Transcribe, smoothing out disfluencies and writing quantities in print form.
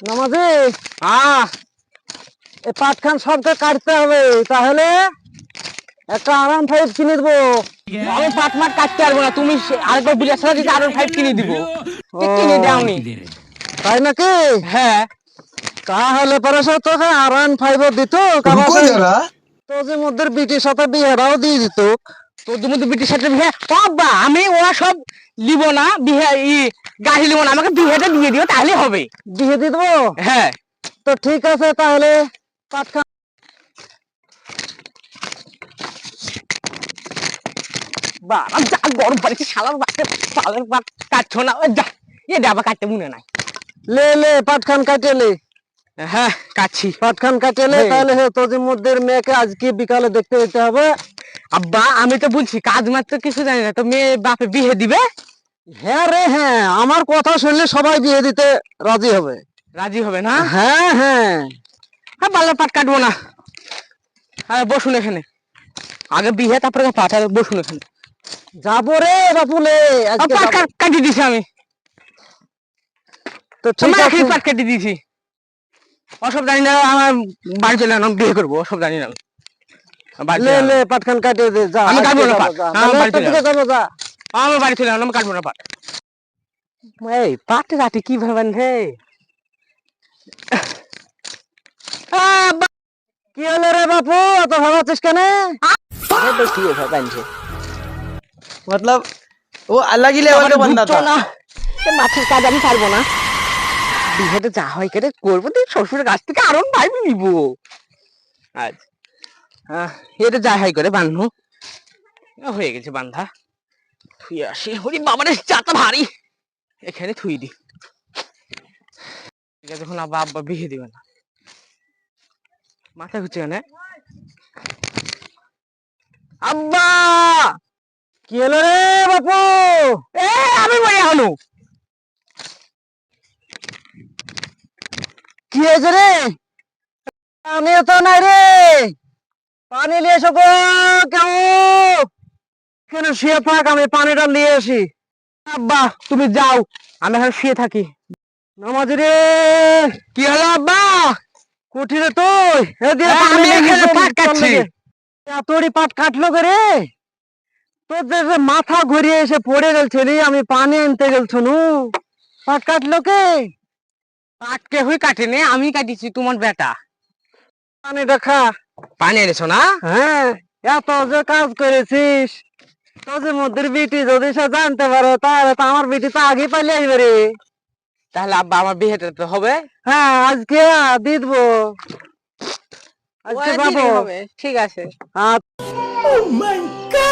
নামাজি এই পাটখান সবকে কাটতে হবে, তাহলে একটা R15 কিনে দেবো। আমি পাট মাঠ কাটতে পারবো না, তুমি আরেকবার বুঝে আসলে যদি R15 কিনে দিব। ও, কিনে দাওনি? তাই নাকি? হ্যাঁ। তাহলে পরে সে তোকে R15 দিত, रुको जरा। তোদের মধ্যে বিটির সাথে বিয়েটাও দিয়ে দিত। তোদের মধ্যে ব্রিটিশ সাথে বিয়ে বাবা, আমি ওরা সব লিব না, বিয়ে গাড়ি লিব না, আমাকে বিয়েটা দিয়ে দিও তাহলে হবে। বিয়ে দিয়ে দেবো। হ্যাঁ তো ঠিক আছে, তাহলে পাটখান বাবা যা গরম পড়েছে, শালার বাচ্চা শালার বাট কাটছো না, ওই যা এটা আবার কাটতে মনে নাই। লে পাটখান কাটিয়ে লে। হ্যাঁ কাটছি। পাটখান কাটিয়ে লে, হ্যাঁ। তাহলে তোদের মধ্যে মেয়েকে আজকে বিকালে দেখতে যেতে হবে। আব্বা আমি তো বলছি কাজ মাত্র কিছু জানি না, তো মেয়ে বাপে বিয়ে দিবে। হ্যাঁ রে হ্যাঁ, আমার কথা শুনলে সবাই বিয়ে দিতে রাজি হবে। রাজি হবে না? হ্যাঁ হ্যাঁ। হ্যাঁ বাল্লা পাট কাটবো না। হ্যাঁ বসুন এখানে, আগে বিয়ে তারপরে পাট, আর বসুন এখানে। যাবো রে বাপুলে, আজকে পাট যাবো। কাটি দিছি আমি, তো ঠিক আছে। পাট কেটে দিয়েছি। ওসব জানি না, আমার বাড়ি চলে আমি বিয়ে করবো, ওসব জানি না। লে পাটখান কাটিয়ে দে, যা। আমি কাটবো না পাট, আমার বাড়ি চলে যাবো, যা। আমার বাড়ি চলে আমি কাটবো না পাট। এই পাট রাতে কি ভাবেন হে? কি হলো রে বাপু, এত ভাবাচ্ছিস কেন? मतलब वो अलग ही लेवल का बंदा था। মাছের কাজ আমি পারবো না, বিয়েতে যা হয় কেটে করবো, তুই শ্বশুরের কাছ থেকে আরো ভাবি নিবো। আজ এটা যা হয় করে বান্ধু হয়ে গেছে বান্ধা, থুই আসি। হরি বাবারে চাটা ভারী, এখানে থুই দি। ঠিক আছে, যখন আব্বা আব্বা বিয়ে দিবে না, মাথা ঘুরছে কেন আব্বা? কি হলো রে বাপু? এ আমি বলি হলো কি হয়েছে রে? আমিও তো নাই রে, পানি নিয়ে এসো গো। কেউ কেন শুয়ে থাক, আমি পানিটা নিয়ে আসি। আব্বা তুমি যাও, আমি এখন শুয়ে থাকি। নামাজি রে। কি হলো আব্বা? কুঠি রে তুই, এদিকে হ্যাঁ, পানি আমি নিয়ে এখানে এসে পাট কাটছি। এতড়ি পাট কাটলো কে রে? তোর যে মাথা ঘুরিয়ে এসে পড়ে গেলছিলি, আমি পানি আনতে গেলছনু, পাট কাটলো কে? পাট কেউই কাটেনি, আমি কাটিছি, তোমার বেটা। পানিটা খা। পানি এনেছো না? হ্যাঁ, এত যে কাজ করেছিস, তোদের মধ্যে বিটি যদি সে জানতে পারে, তাহলে তো আমার বিটি তো আগে পালিয়ে আসবে রে। তাহলে আব্বা আমার বিয়েটা তো হবে। হ্যাঁ, আজকে দিয়ে দেবো, আজকে ওই পাবো। দিনই হবে, ঠিক আছে। আচ্ছা।